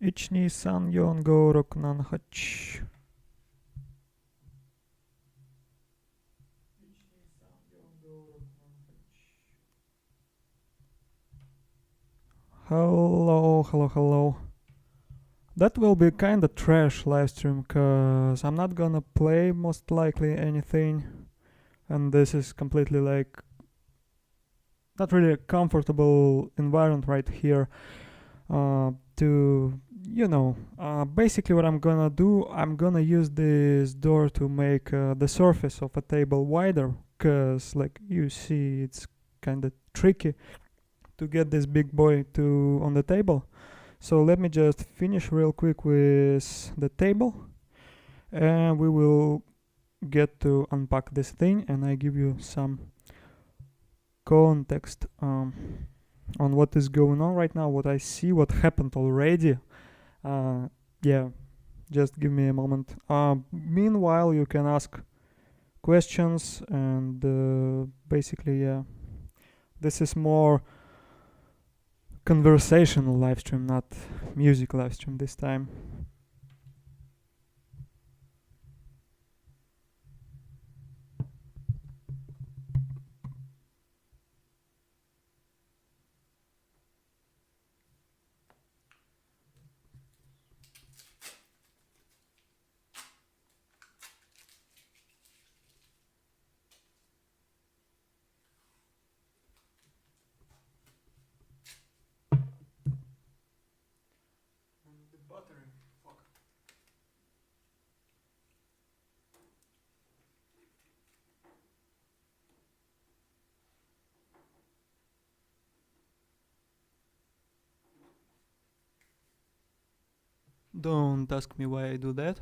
Ichni san yon go rok nan hach. Hello, hello, hello. That will be kinda trash livestream, cause I'm not gonna play most likely anything, and this is completely like not really a comfortable environment right here. To basically what I'm gonna do, I'm gonna use this door to make the surface of a table wider, cause like you see, it's kinda tricky to get this big boy to on the table. So let me just finish real quick with the table, and we will get to unpack this thing, and I give you some context on what is going on right now, what I see, what happened already. Yeah, just give me a moment. Meanwhile, you can ask questions, and basically, yeah, this is more conversational live stream, not music live stream this time. The battery, fuck. Don't ask me why I do that.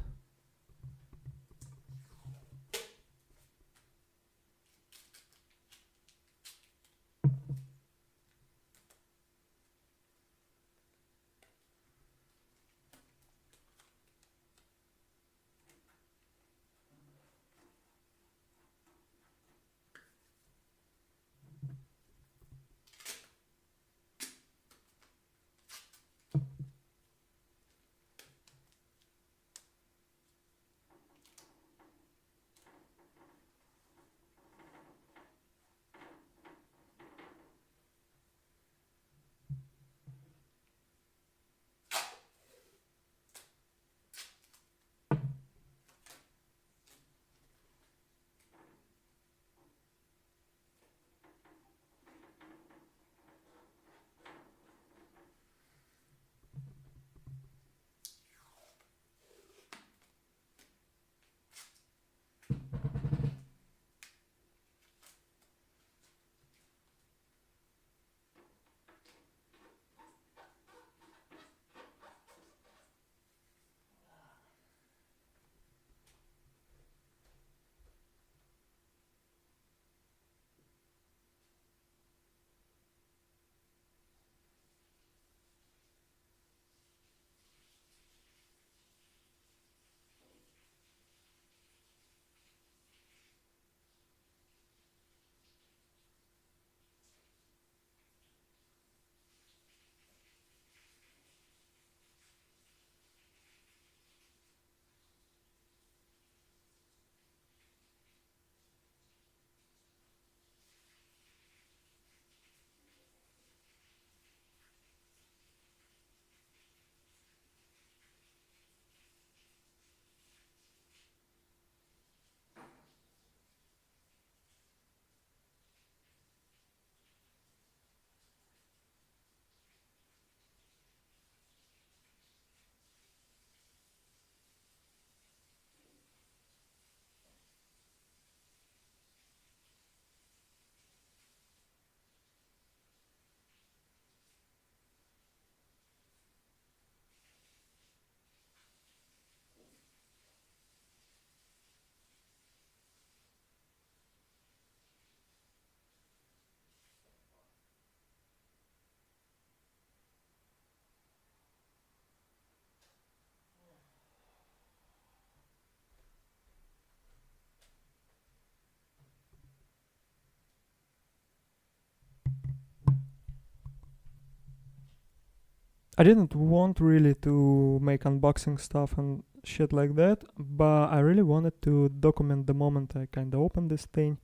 I didn't want really to make unboxing stuff and shit like that, but I really wanted to document the moment I kind of opened this thing,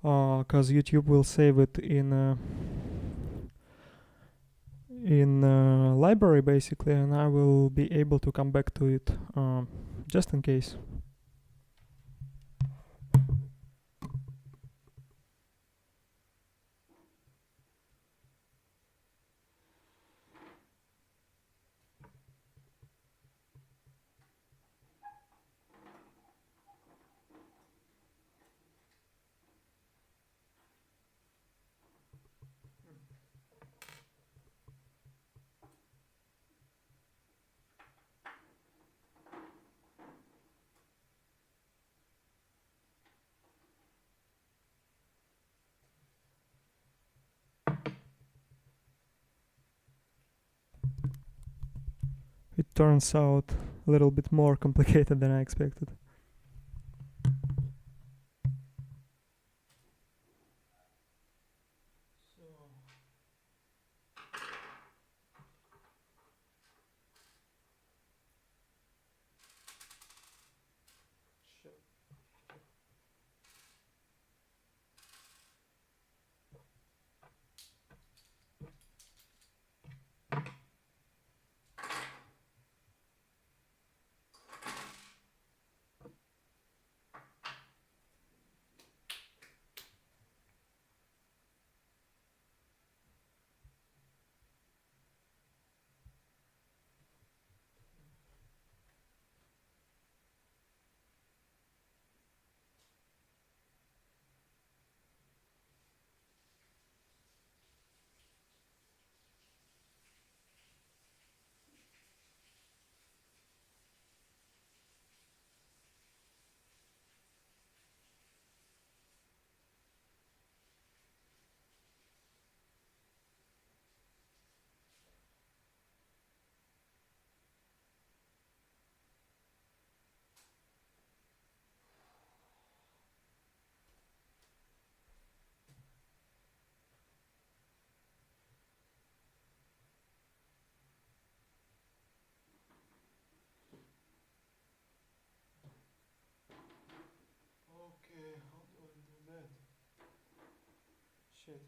cause YouTube will save it in library basically, and I will be able to come back to it just in case. It turns out a little bit more complicated than I expected. Okay, how do I do that? Shit.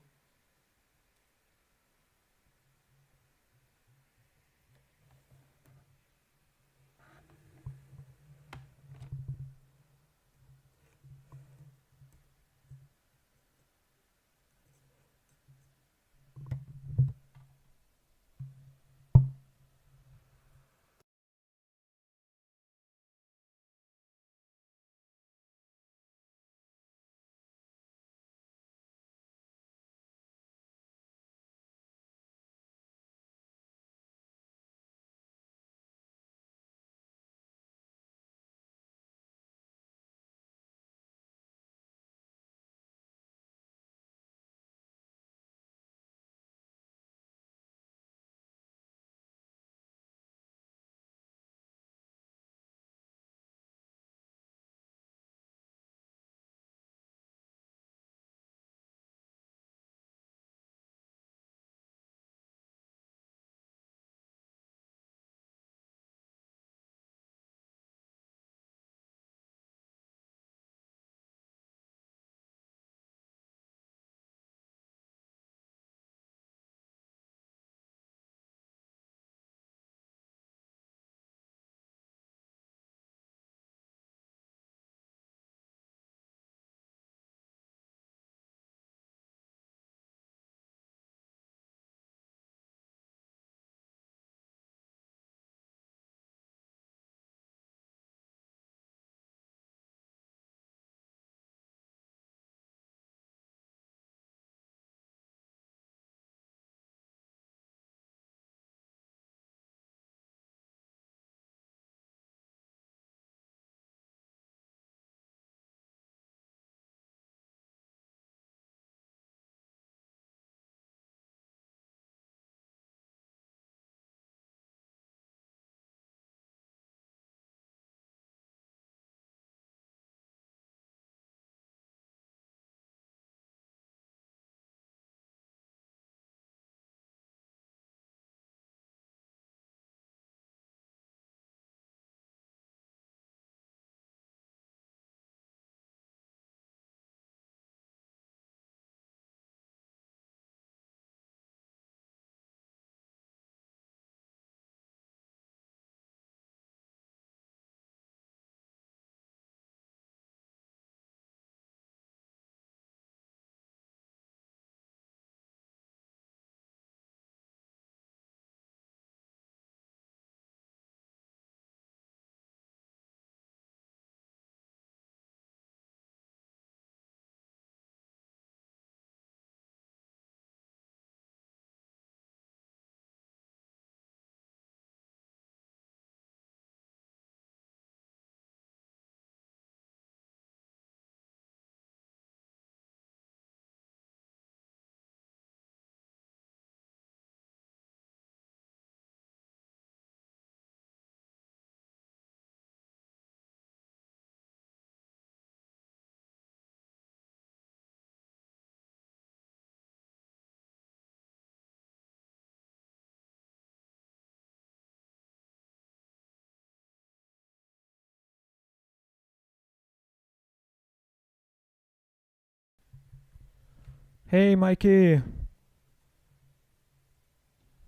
Hey, Mikey.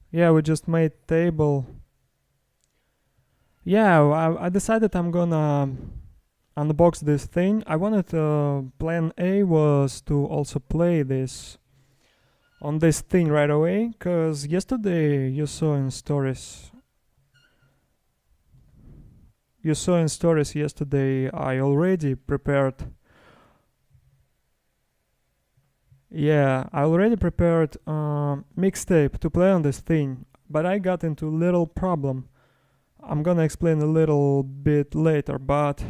Yeah, we just made table. Yeah, I decided I'm gonna unbox this thing. I wanted plan A was to also play this on this thing right away, cause yesterday you saw in stories yesterday I already prepared. Yeah, I already prepared mixtape to play on this thing, but I got into little problem. I'm gonna explain a little bit later, but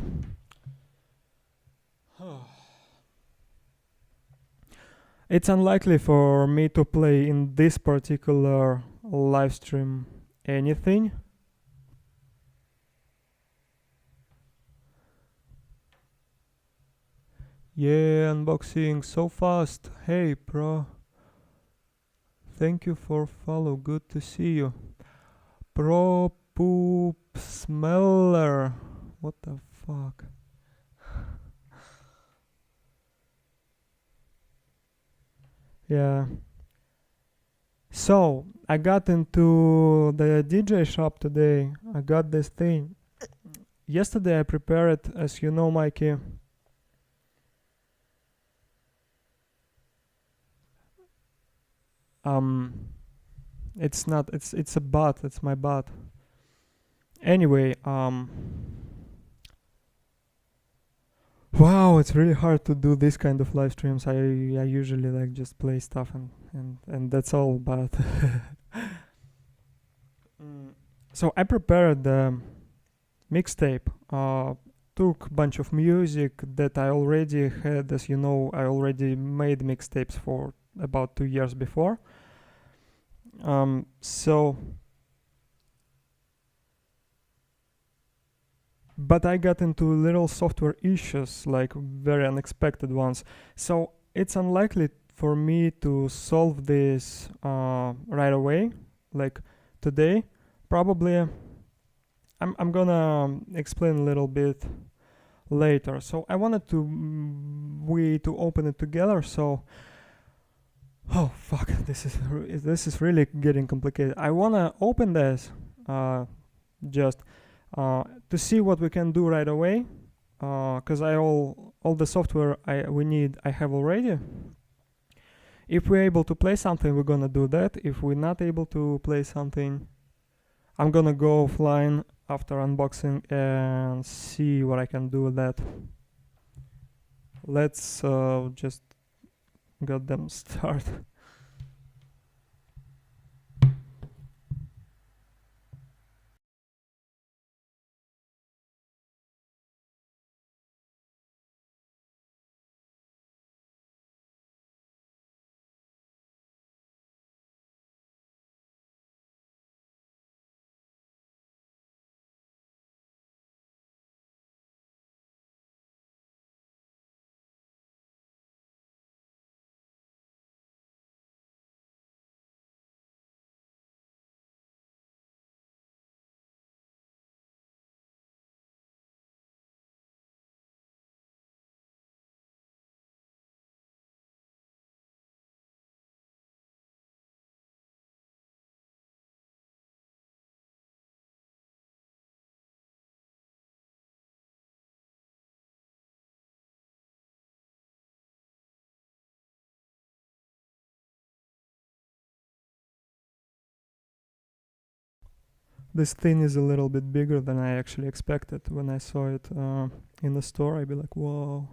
it's unlikely for me to play in this particular live stream anything. Yeah, unboxing so fast. Hey, bro. Thank you for follow. Good to see you. Pro poop smeller. What the fuck? Yeah. So, I got into the DJ shop today. I got this thing. Yesterday I prepared, as you know, Mikey. Um, it's not. It's a bot. It's my bot. Anyway, wow, it's really hard to do this kind of live streams. I usually like just play stuff and that's all. But Mm, so I prepared the mixtape. Took a bunch of music that I already had. As you know, I already made mixtapes for about 2 years before. So but I got into little software issues, like very unexpected ones. So it's unlikely for me to solve this right away, like today. Probably I'm gonna explain a little bit later. So I wanted to we to open it together. So oh fuck, this is really getting complicated. I wanna open this just to see what we can do right away, because I all the software we need I have already. If we're able to play something, we're gonna do that. If we're not able to play something, I'm gonna go offline after unboxing and see what I can do with that. Let's just get them start. This thing is a little bit bigger than I actually expected. When I saw it in the store, I'd be like, whoa.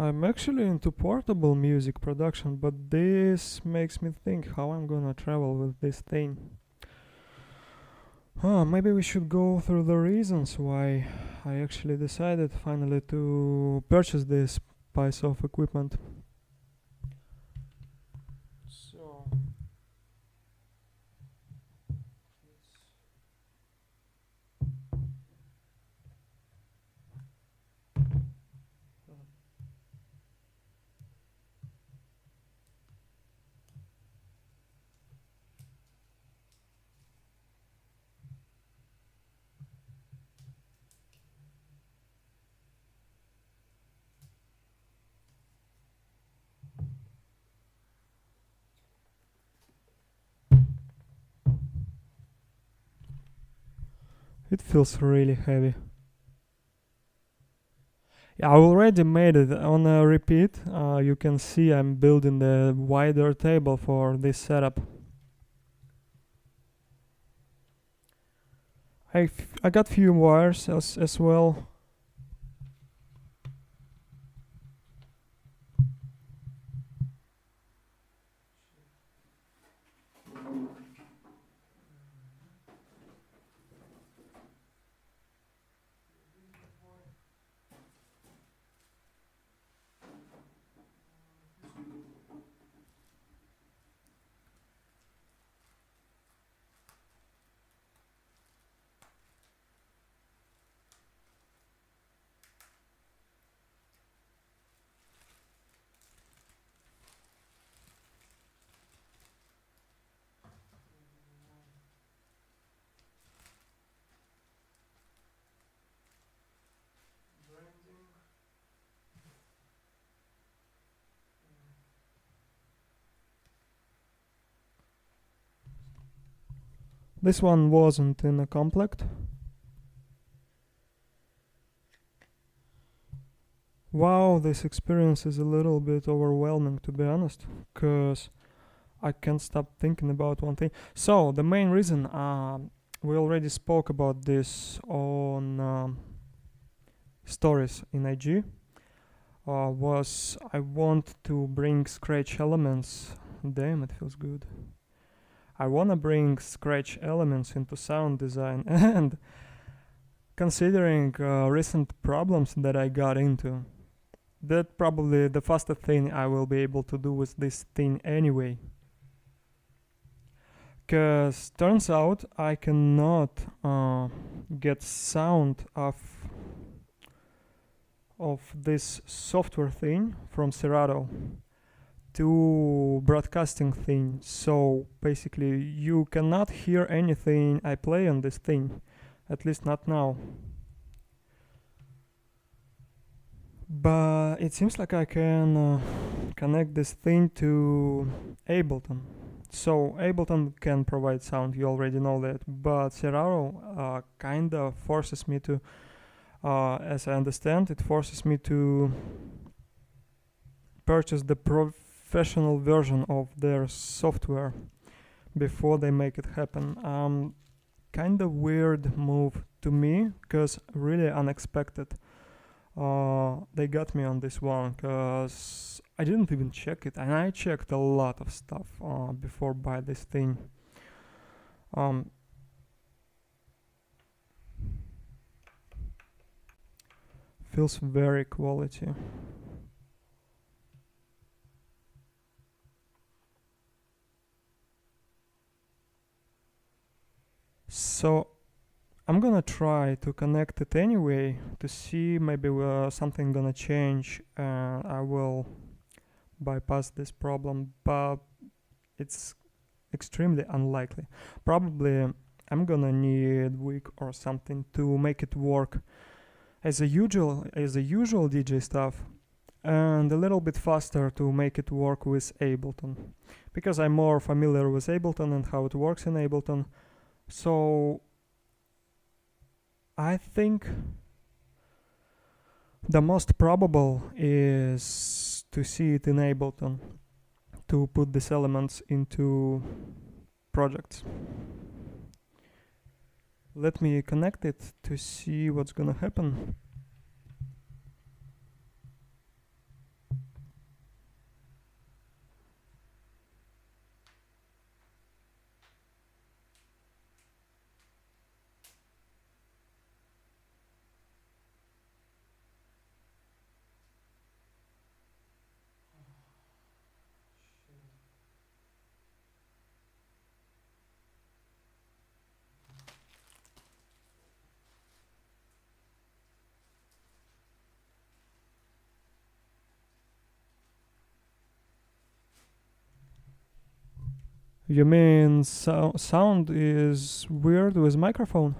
I'm actually into portable music production, but this makes me think how I'm gonna travel with this thing. Maybe we should go through the reasons why I actually decided finally to purchase this piece of equipment. So, it feels really heavy. Yeah, I already made it on a repeat. You can see I'm building the wider table for this setup. I got few wires as well. This one wasn't in a complete. Wow, this experience is a little bit overwhelming, to be honest, because I can't stop thinking about one thing. So, the main reason, we already spoke about this on stories in IG, was I want to bring Scratch elements. Damn, it feels good. I wanna bring Scratch elements into sound design, and considering recent problems that I got into, that probably the fastest thing I will be able to do with this thing anyway. Cause turns out I cannot get sound of this software thing from Serato to broadcasting thing. So basically you cannot hear anything I play on this thing, at least not now. But it seems like I can connect this thing to Ableton. So Ableton can provide sound, you already know that, but Serato kinda forces me to, as I understand, it forces me to purchase the professional version of their software before they make it happen. Kind of weird move to me, because really unexpected. They got me on this one, because I didn't even check it, and I checked a lot of stuff before buy this thing. Feels very quality. So I'm gonna try to connect it anyway to see maybe something gonna change and I will bypass this problem, but it's extremely unlikely. Probably I'm gonna need week or something to make it work as a usual DJ stuff, and a little bit faster to make it work with Ableton, because I'm more familiar with Ableton and how it works in Ableton. So I think the most probable is to see it in Ableton, to put these elements into projects. Let me connect it to see what's gonna happen. You mean sound is weird with microphone?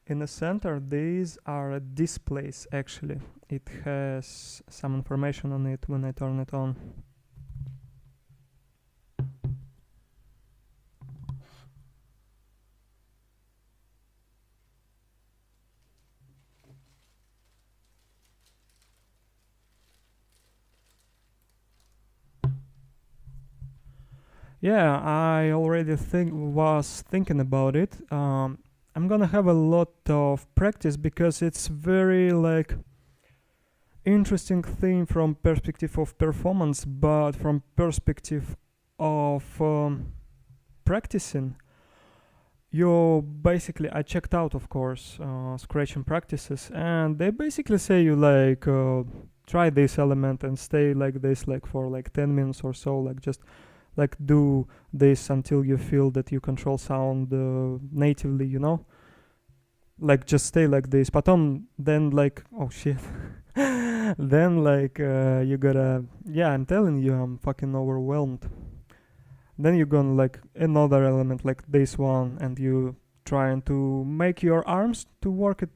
In the center, these are displays actually. It has some information on it when I turn it on. Yeah, I already was thinking about it. I'm gonna have a lot of practice because it's very like interesting thing from perspective of performance, but from perspective of practicing. You basically, I checked out, of course, scratching practices, and they basically say you like try this element and stay like this like for like 10 minutes or so, like just like do this until you feel that you control sound natively, you know, like just stay like this. But then like, oh shit. Then like you gotta, yeah, I'm telling you, I'm fucking overwhelmed. Then you're gonna like another element like this one, and you trying to make your arms to work it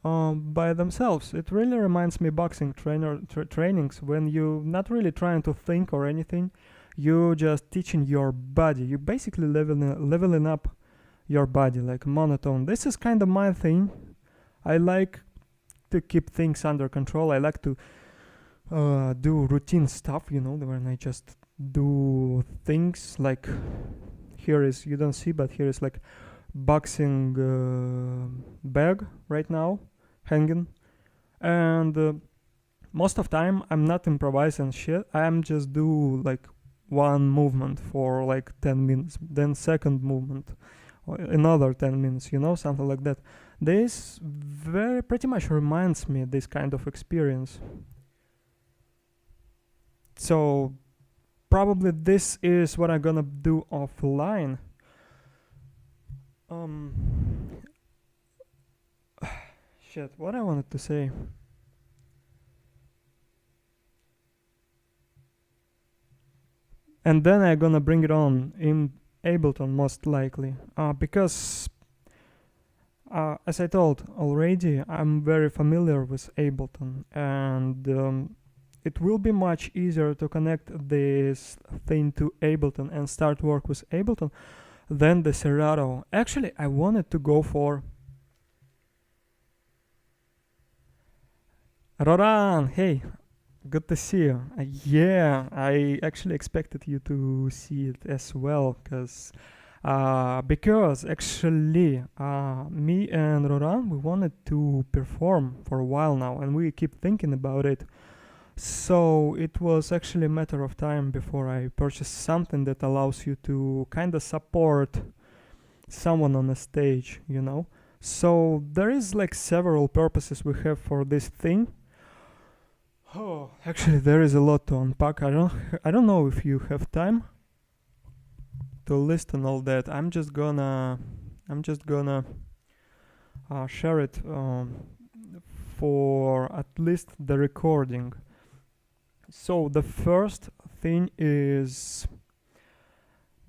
by themselves. It really reminds me boxing trainings when you not really trying to think or anything. You just teaching your body. You basically leveling up your body like monotone. This is kind of my thing. I like to keep things under control. I like to do routine stuff, you know, when I just do things like here is, you don't see, but here is like boxing bag right now hanging, and most of time I'm not improvising shit. I'm just do like one movement for like 10 minutes, then second movement, or another 10 minutes, you know, something like that. This very pretty much reminds me this kind of experience. So probably this is what I'm gonna do offline. Um, shit, what I wanted to say. And then I'm gonna bring it on in Ableton most likely, because as I told already, I'm very familiar with Ableton, and it will be much easier to connect this thing to Ableton and start work with Ableton than the Serato. Actually, I wanted to go for Roran. Hey, good to see you. Yeah, I actually expected you to see it as well, because actually me and Roran, we wanted to perform for a while now, and we keep thinking about it. So it was actually a matter of time before I purchased something that allows you to kind of support someone on a stage, you know. So there is like several purposes we have for this thing. Oh, actually, there is a lot to unpack. I don't know if you have time to listen all that. I'm just gonna share it for at least the recording. So the first thing is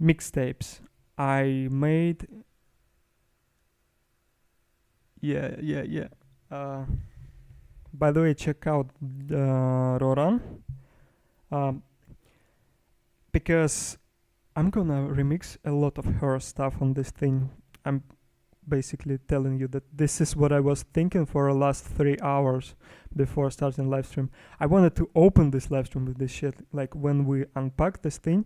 mixtapes. I made, yeah. By the way, check out Roran, um, because I'm gonna remix a lot of her stuff on this thing. I'm basically telling you that this is what I was thinking for the last 3 hours before starting live stream. I wanted to open this live stream with this shit. Like when we unpack this thing,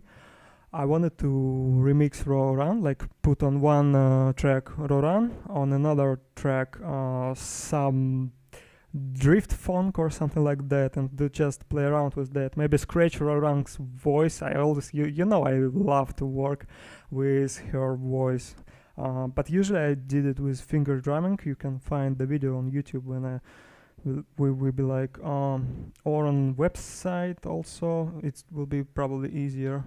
I wanted to remix Roran, like put on one track Roran, on another track some drift funk or something like that, and to just play around with that. Maybe scratch Rorang's voice. I always, you know, I love to work with her voice. But usually I did it with finger drumming. You can find the video on YouTube when we will be like, or on website also. It will be probably easier.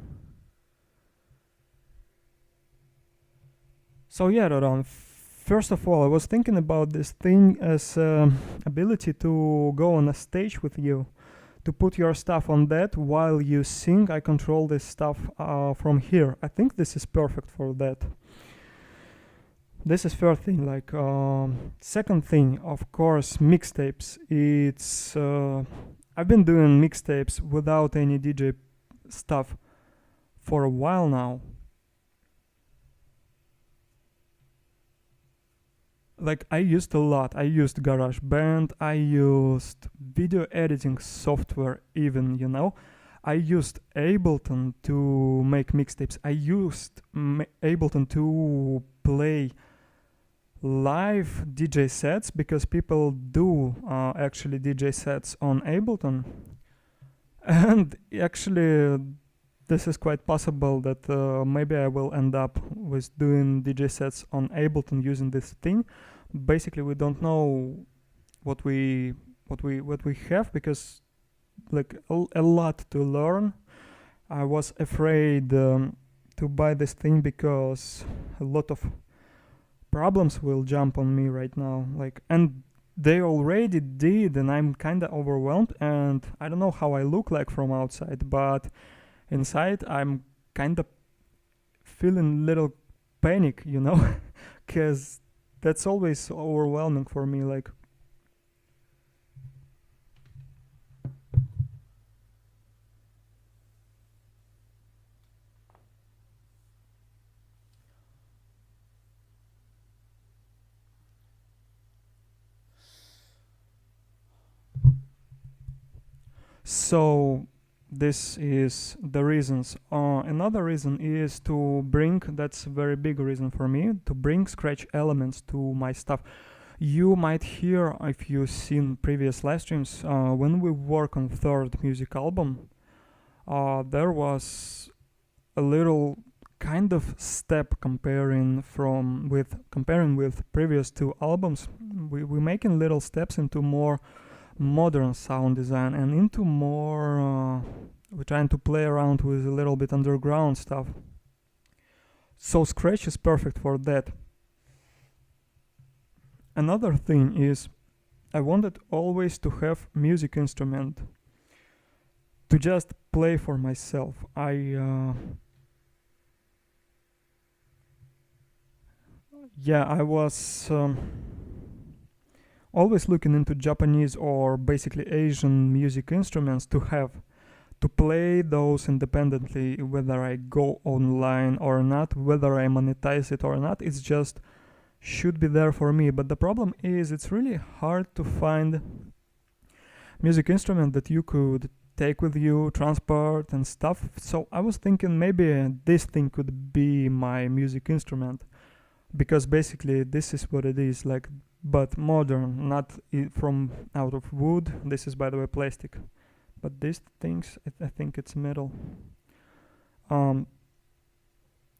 So yeah, Roran, first of all, I was thinking about this thing as ability to go on a stage with you, to put your stuff on that while you sing. I control this stuff from here. I think this is perfect for that. This is first thing. Like second thing, of course, mixtapes. It's I've been doing mixtapes without any DJ stuff for a while now. Like I used a lot. I used GarageBand. I used video editing software. Even I used Ableton to make mixtapes. I used Ableton to play live DJ sets because people do actually DJ sets on Ableton, and actually this is quite possible that maybe I will end up with doing DJ sets on Ableton using this thing. Basically, we don't know what we have because like a lot to learn. I was afraid to buy this thing because a lot of problems will jump on me right now, like, and they already did, and I'm kind of overwhelmed, and I don't know how I look like from outside, but inside I'm kind of feeling little panic, because that's always overwhelming for me, like. So this is the reasons. Another reason is to bring, that's a very big reason for me, to bring scratch elements to my stuff. You might hear, if you've seen previous live streams, when we work on third music album, there was a little kind of step comparing with previous two albums. We making little steps into more modern sound design and into more we're trying to play around with a little bit underground stuff. So scratch is perfect for that. Another thing is I wanted always to have music instrument to just play for myself. I was always looking into Japanese or basically Asian music instruments to play those independently, whether I go online or not, whether I monetize it or not. It's just should be there for me. But the problem is it's really hard to find music instrument that you could take with you, transport and stuff. So I was thinking maybe this thing could be my music instrument, because basically this is what it is, like, but modern, not from out of wood. This is, by the way, plastic, but these things, I think it's metal.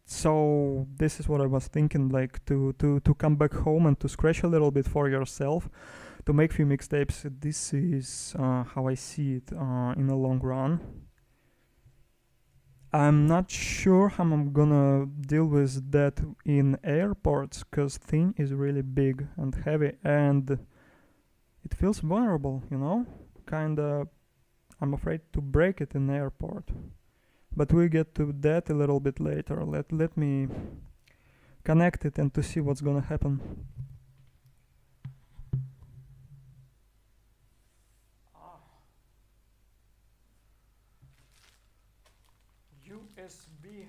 So this is what I was thinking, like to come back home and to scratch a little bit for yourself, to make few mixtapes. This is how I see it in the long run. I'm not sure how I'm gonna deal with that in airports, cause thing is really big and heavy and it feels vulnerable, Kinda, I'm afraid to break it in airport. But we get to that a little bit later. Let me connect it and to see what's gonna happen. USB-B.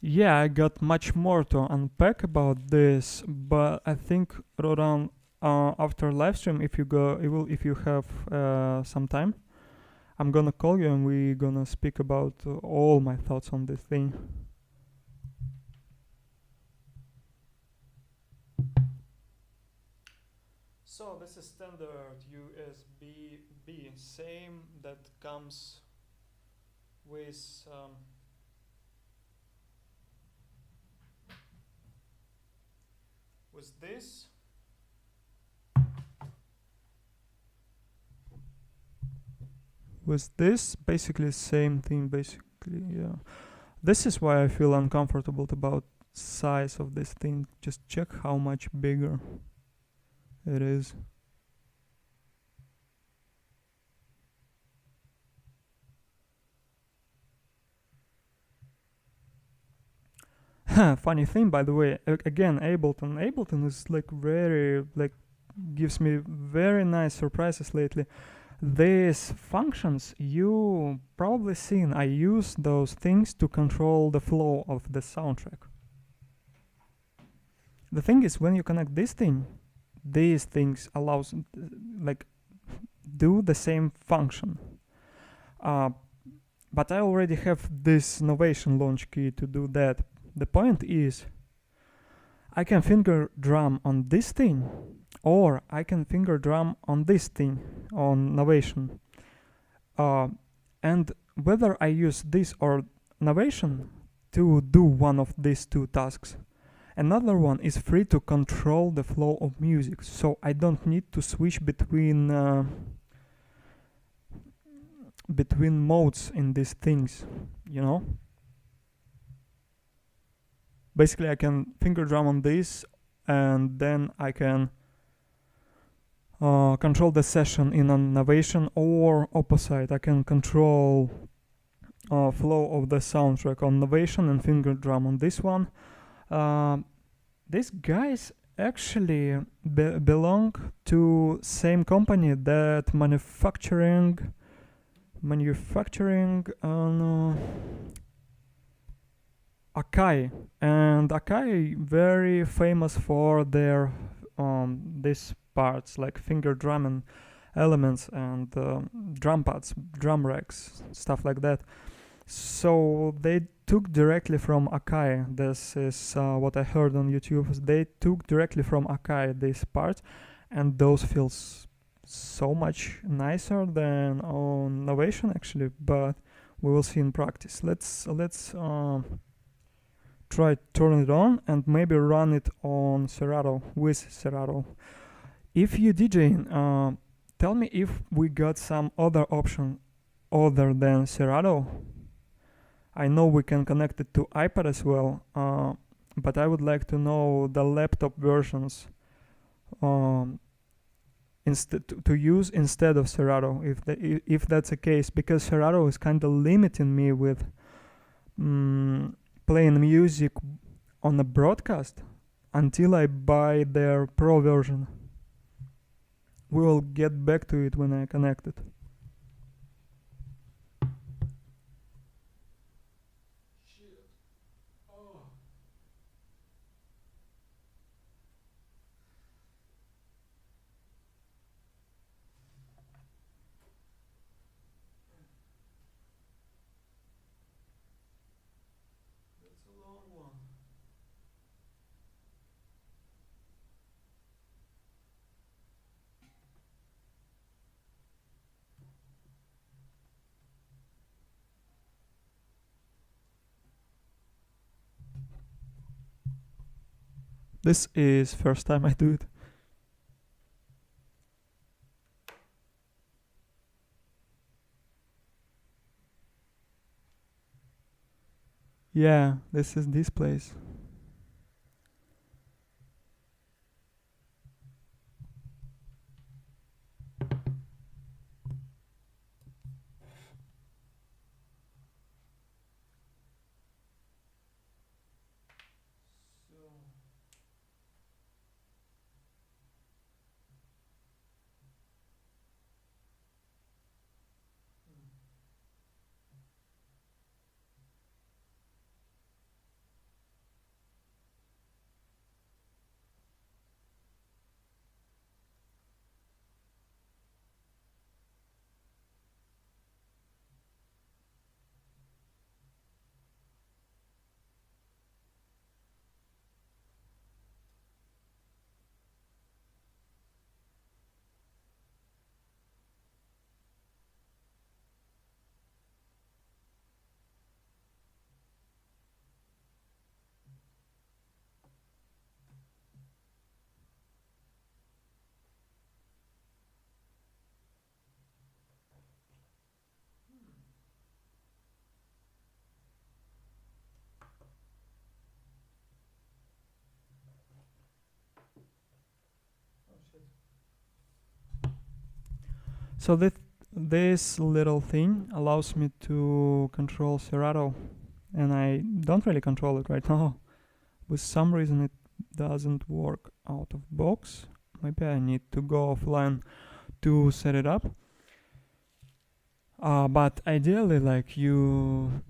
Yeah, I got much more to unpack about this, but I think Rodan, after live stream, if you go, if you have some time, I'm gonna call you and we gonna speak about all my thoughts on this thing. So this is standard USB B, same that comes with this. With this, basically same thing. Basically, yeah. This is why I feel uncomfortable about size of this thing. Just check how much bigger it is. Funny thing, by the way, again, Ableton is like very, like, gives me very nice surprises lately. These functions you probably seen, I use those things to control the flow of the soundtrack. The thing is, when you connect this thing, these things allows like do the same function. Uh, but I already have this Novation launch key to do that. The point is, I can finger drum on this thing, or I can finger drum on this thing, on Novation. Uh, and whether I use this or Novation to do one of these two tasks, another one is free to control the flow of music, so I don't need to switch between modes in these things, you know? Basically, I can finger drum on this, and then I can control the session in an Novation, or opposite. I can control flow of the soundtrack on Novation and finger drum on this one. These guys actually belong to same company that manufacturing Akai, and Akai very famous for their these parts like finger drumming elements and drum pads, drum racks, stuff like that. So they took directly from Akai. This is what I heard on YouTube. They took directly from Akai these parts, and those feels so much nicer than on Novation actually. But we will see in practice. Let's try turn it on and maybe run it on Serato with Serato. If you DJing, tell me if we got some other option other than Serato. I know we can connect it to iPad as well, but I would like to know the laptop versions to use instead of Serato, if that's the case, because Serato is kind of limiting me with playing music on a broadcast until I buy their pro version. We will get back to it when I connect it. That's a long one. This is first time I do it. Yeah, this is this place. So this little thing allows me to control Serato, and I don't really control it right now. With some reason it doesn't work out of box. Maybe I need to go offline to set it up. But ideally,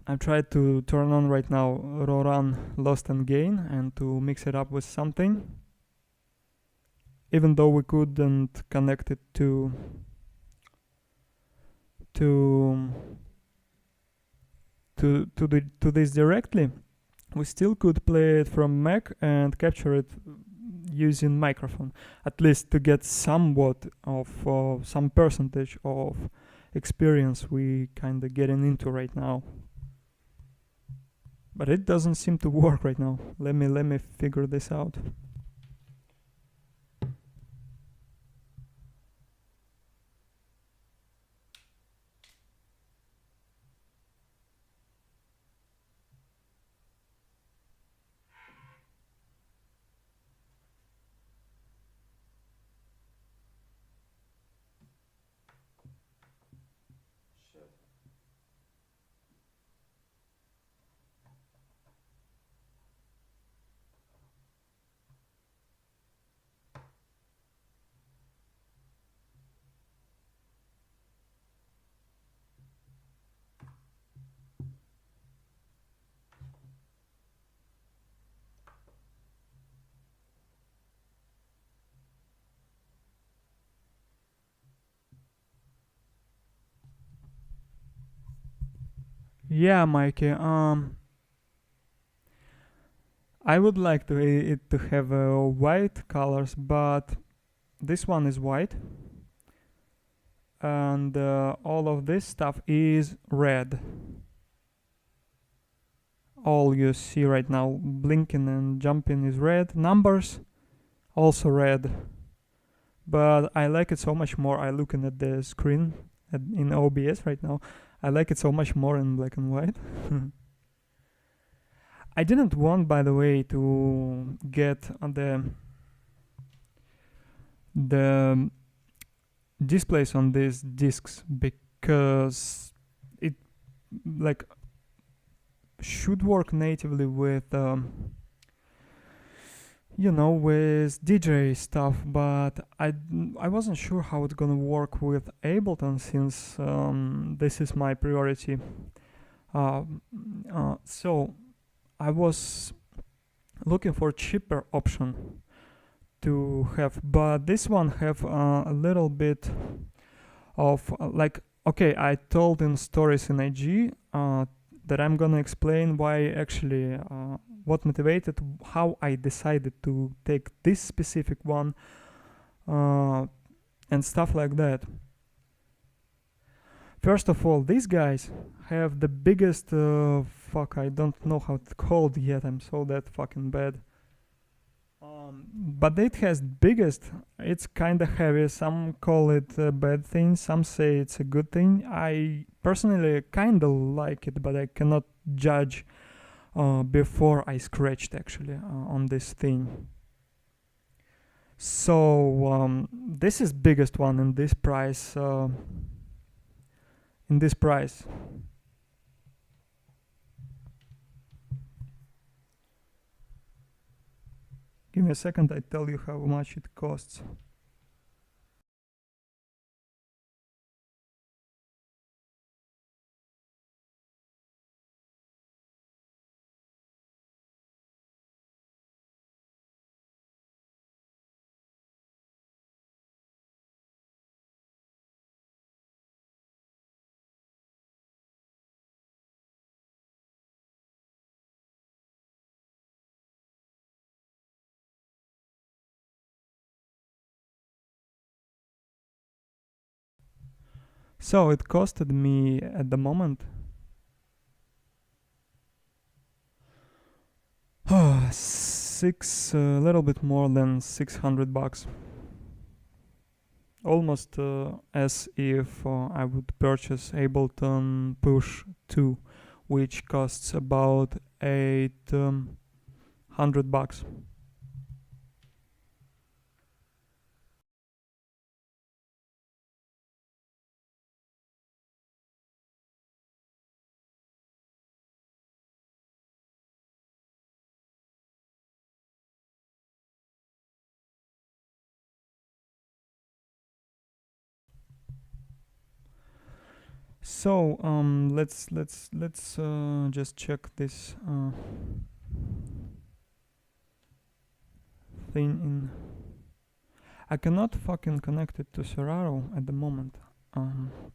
I tried to turn on right now raw run lost and gain and to mix it up with something. Even though we couldn't connect it to this directly, we still could play it from Mac and capture it using microphone, at least to get somewhat of some percentage of experience we kind of getting into right now. But it doesn't seem to work right now. Let me figure this out. Yeah, Mikey. I would like it to have white colors, but this one is white, and all of this stuff is red. All you see right now blinking and jumping is red. Numbers also red, but I like it so much more. I looking at the screen in OBS right now. I like it so much more in black and white. I didn't want, by the way, to get the displays on these discs because it like should work natively with with DJ stuff, but I wasn't sure how it's gonna work with Ableton since this is my priority. So I was looking for a cheaper option to have, but this one have a little bit of okay, I told in stories in IG that I'm gonna explain why actually what motivated, how I decided to take this specific one and stuff like that. First of all, these guys have the biggest I don't know how it's called yet. I'm so that fucking bad. But it has biggest. It's kind of heavy. Some call it a bad thing. Some say it's a good thing. I personally kind of like it, but I cannot judge before I scratched actually on this thing. So this is biggest one in this price. Give me a second, I tell you how much it costs. So it costed me at the moment a little bit more than $600, almost as if I would purchase Ableton Push 2, which costs about $800. So let's just check this thing in. I cannot fucking connect it to Serato at the moment.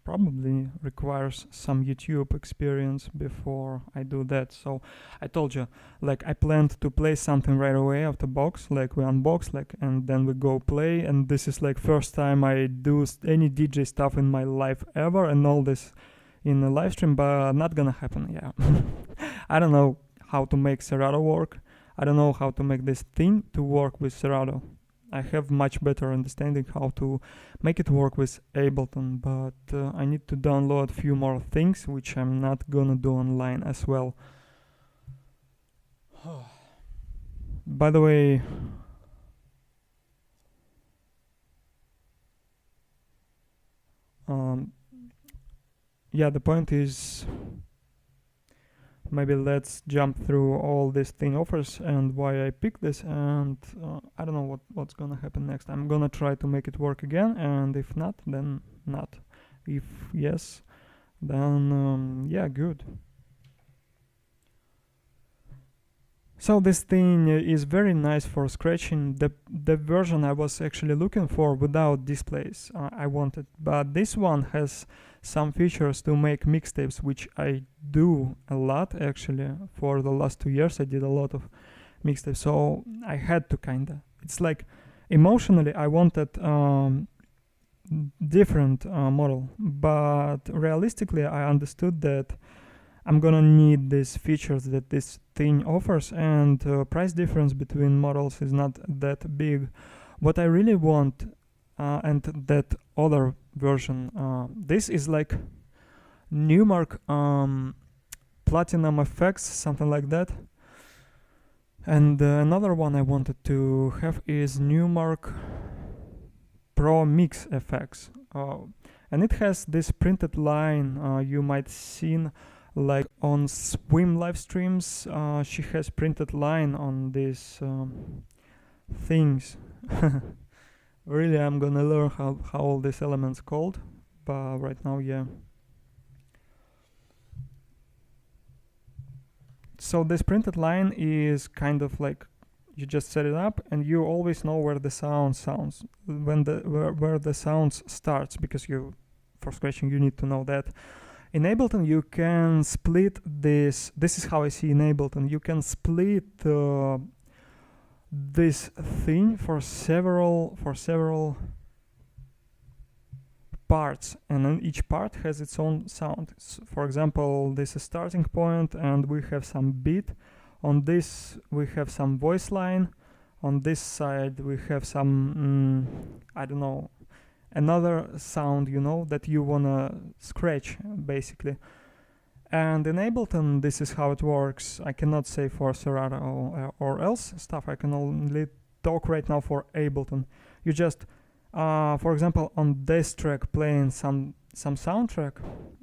Probably requires some YouTube experience before I do that. So I told you, like, I planned to play something right away out the box, like we unbox, like, and then we go play. And this is like first time I do any DJ stuff in my life ever, and all this in a live stream, but not gonna happen. Yeah, I don't know how to make Serato work. I don't know how to make this thing to work with Serato. I have much better understanding how to make it work with Ableton, but I need to download a few more things, which I'm not gonna do online as well. By the way, yeah, the point is, maybe let's jump through all this thing offers and why I picked this, and I don't know what's gonna happen next. I'm gonna try to make it work again, and if not, then not. If yes, then yeah, good. So this thing is very nice for scratching. The version I was actually looking for without displays I wanted, but this one has some features to make mixtapes, which I do a lot actually. For the last 2 years I did a lot of mixtapes, so I had to kinda. It's like emotionally I wanted different model, but realistically I understood that I'm gonna need these features that this thing offers, and price difference between models is not that big. What I really want, and that other version, this is like Newmark Platinum effects, something like that. And another one I wanted to have is Newmark Pro Mix effects, and it has this printed line you might seen like on Swim live streams. She has printed line on these things. Really, I'm gonna learn how all these elements called, but right now, yeah. So this printed line is kind of like you just set it up, and you always know where the sound sounds when where the sounds starts, because you, for scratching, you need to know that. In Ableton, you can split this. This is how I see in Ableton. You can split this thing for several parts, and then each part has its own sound. For example, this is starting point, and we have some beat. On this, we have some voice line. On this side, we have some I don't know, another sound, you know, that you wanna scratch, basically. And in Ableton, this is how it works. I cannot say for Serato or else stuff. I can only talk right now for Ableton. You just, for example, on this track playing some soundtrack,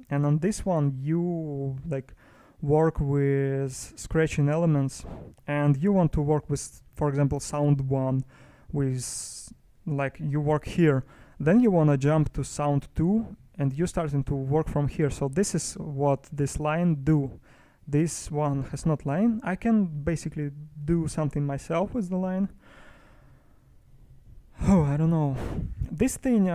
and on this one you like work with scratching elements, and you want to work with, for example, sound 1 with, like, you work here. Then you want to jump to sound 2, and you starting to work from here. So this is what this line do. This one has not line. I can basically do something myself with the line. Oh, I don't know. This thing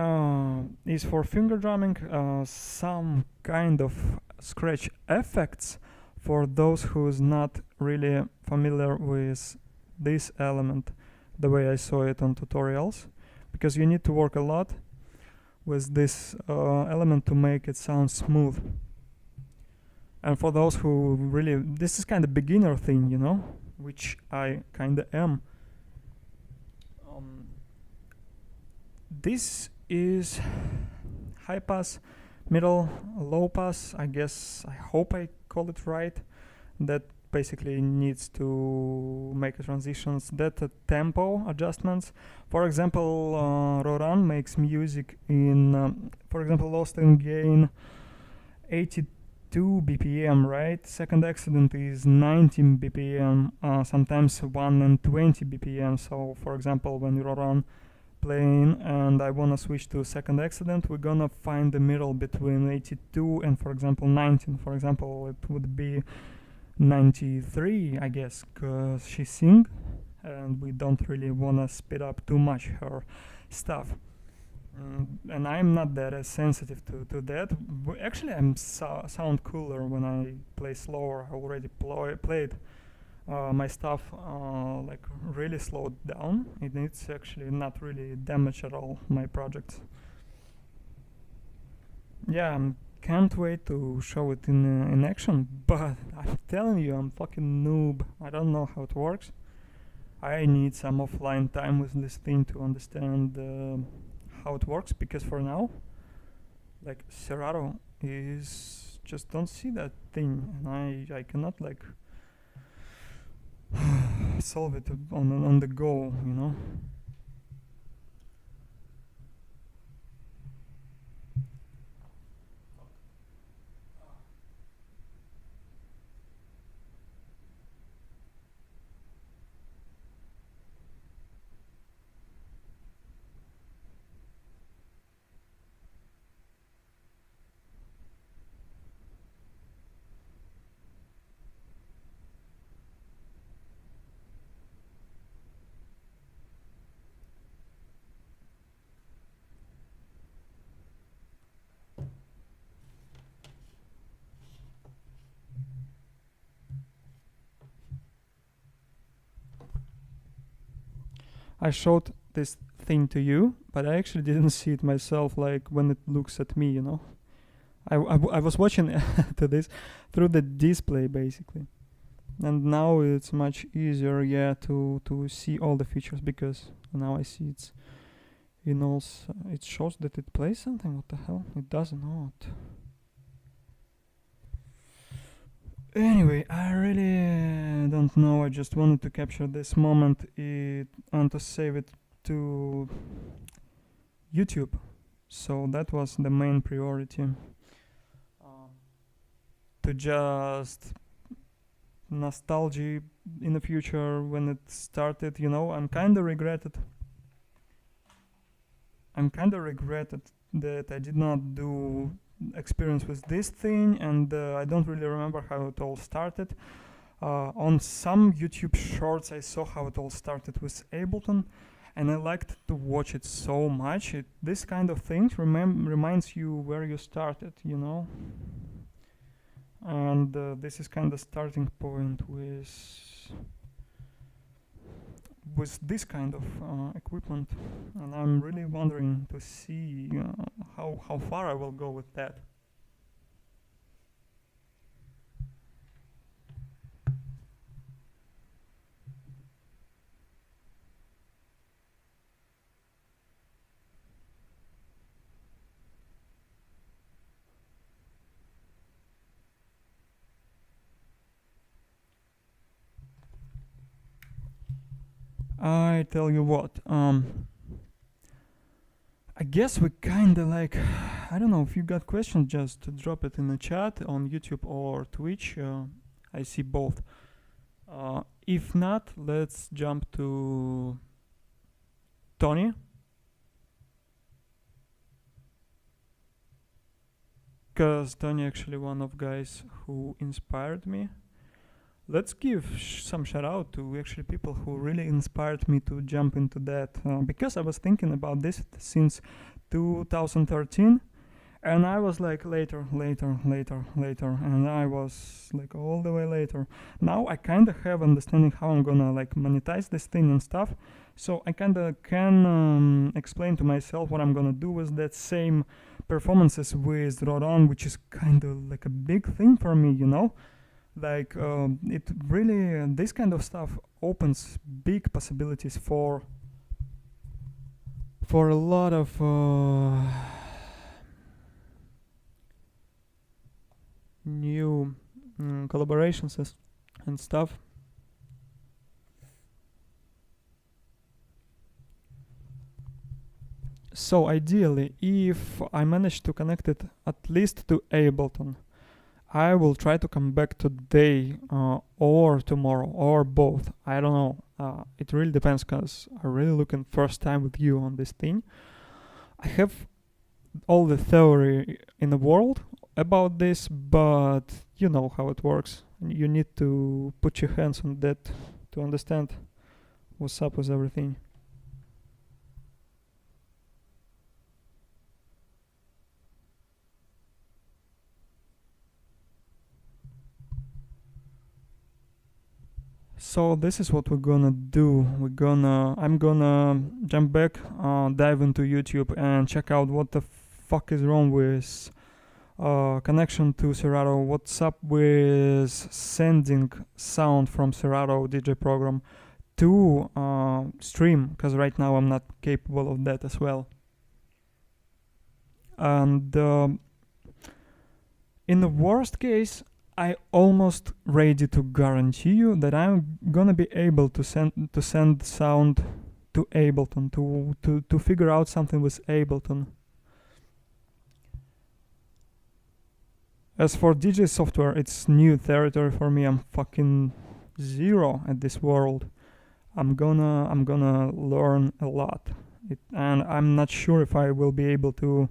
is for finger drumming, some kind of scratch effects for those who's not really familiar with this element the way I saw it on tutorials. Because you need to work a lot with this element to make it sound smooth. And for those who really, this is kind of beginner thing, you know, which I kind of am. This is high pass, middle, low pass. I guess, I hope I call it right. That basically needs to make transitions, that tempo adjustments. For example, Roran makes music in, for example, Lost in Gain 82 BPM, right? Second Accident is 19 BPM, sometimes 1 and 20 BPM. So, for example, when Roran plane and I wanna switch to second accident, we're gonna find the middle between 82 and, for example, 19. For example, it would be 93, I guess, because she sing, and we don't really wanna speed up too much her stuff. And I'm not that as sensitive to that. Actually, I'm sound cooler when I play slower. I already played my stuff like really slowed down. It's actually not really damaged at all, my projects. Yeah, I can't wait to show it in action, but I'm telling you, I'm fucking noob. I don't know how it works. I need some offline time with this thing to understand how it works, because for now, like, Serato is just don't see that thing, and I cannot like solve it on the go, you know. I showed this thing to you, but I actually didn't see it myself, like when it looks at me, you know. I was watching to this through the display basically, and now it's much easier, yeah, to see all the features, because now I see it's in all. It shows that it plays something. What the hell? It does not. Anyway, I really don't know. I just wanted to capture this moment and to save it to YouTube. So that was the main priority. To just nostalgia in the future when it started, you know. I'm kinda regretted that I did not do experience with this thing, and I don't really remember how it all started. On some YouTube shorts I saw how it all started with Ableton, and I liked to watch it so much. This kind of things reminds you where you started, you know. And this is kind of starting point with this kind of equipment, and I'm really wondering to see how far I will go with that. I tell you what, I guess we kinda like, I don't know, if you got questions, just drop it in the chat on YouTube or Twitch. I see both. If not, let's jump to Tony. Because Tony actually one of guys who inspired me. Let's give some shout out to actually people who really inspired me to jump into that, because I was thinking about this since 2013, and I was like later, and I was like all the way later. Now I kind of have understanding how I'm gonna like monetize this thing and stuff, so I kind of can explain to myself what I'm gonna do with that same performances with Rodon, which is kind of like a big thing for me, you know. Like it really this kind of stuff opens big possibilities for a lot of new collaborations and stuff. So ideally, if I manage to connect it at least to Ableton, I will try to come back today or tomorrow or both. I don't know. It really depends because I'm really looking first time with you on this thing. I have all the theory in the world about this, but you know how it works. You need to put your hands on that to understand what's up with everything. So this is what we're gonna do. I'm gonna jump back, dive into YouTube and check out what the fuck is wrong with connection to Serato. What's up with sending sound from Serato DJ program to stream? Because right now I'm not capable of that as well. And in the worst case, I almost ready to guarantee you that I'm gonna be able to send sound to Ableton to figure out something with Ableton. As for DJ software, it's new territory for me. I'm fucking zero at this world. I'm gonna learn a lot, and I'm not sure if I will be able to